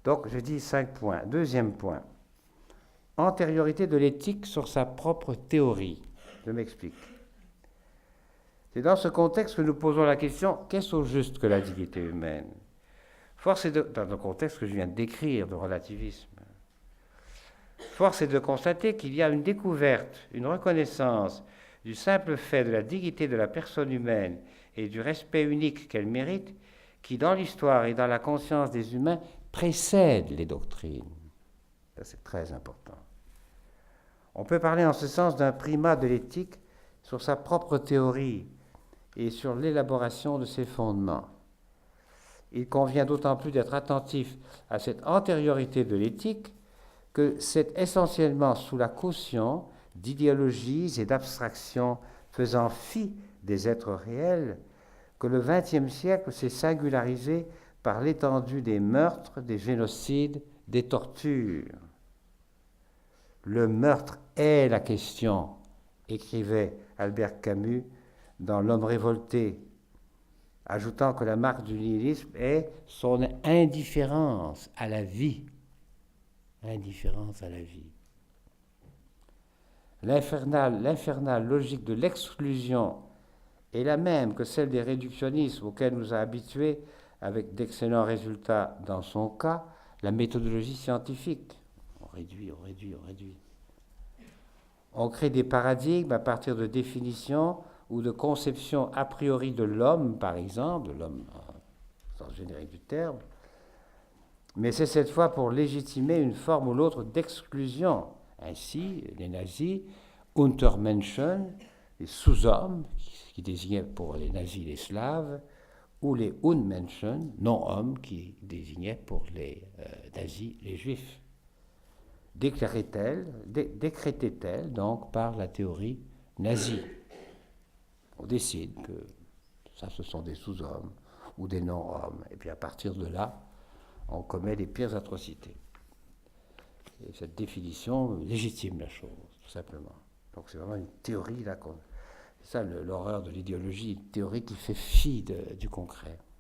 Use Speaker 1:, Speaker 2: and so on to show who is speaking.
Speaker 1: Donc, je dis 5 points. Deuxième point, antériorité de l'éthique sur sa propre théorie. Je m'explique. C'est dans ce contexte que nous posons la question, qu'est-ce au juste que la dignité humaine? Force est de, dans le contexte que je viens de décrire, de relativisme, force est de constater qu'il y a une découverte, une reconnaissance du simple fait de la dignité de la personne humaine et du respect unique qu'elle mérite, qui dans l'histoire et dans la conscience des humains précède les doctrines. Ça, c'est très important. On peut parler en ce sens d'un primat de l'éthique sur sa propre théorie et sur l'élaboration de ses fondements. Il convient d'autant plus d'être attentif à cette antériorité de l'éthique que c'est essentiellement sous la caution d'idéologies et d'abstractions faisant fi des êtres réels que le XXe siècle s'est singularisé par l'étendue des meurtres, des génocides, des tortures. Le meurtre est la question, écrivait Albert Camus dans L'homme révolté, ajoutant que la marque du nihilisme est son indifférence à la vie. Indifférence à la vie. L'infernale logique de l'exclusion est la même que celle des réductionnismes auxquels nous a habitués, avec d'excellents résultats dans son cas, la méthodologie scientifique. On réduit. On crée des paradigmes à partir de définitions ou de conceptions a priori de l'homme, par exemple, de l'homme au sens générique du terme, mais c'est cette fois pour légitimer une forme ou l'autre d'exclusion. Ainsi, les nazis, Untermenschen, les sous-hommes, qui désignaient pour les nazis les Slaves, ou les Unmenschen, non-hommes, qui désignaient pour les nazis les Juifs. Décrétait-elle donc par la théorie nazie. On décide que ça, ce sont des sous-hommes ou des non-hommes, et puis à partir de là, on commet les pires atrocités. Et cette définition légitime la chose, tout simplement. Donc c'est vraiment une théorie là. C'est ça l'horreur de l'idéologie, une théorie qui fait fi du concret.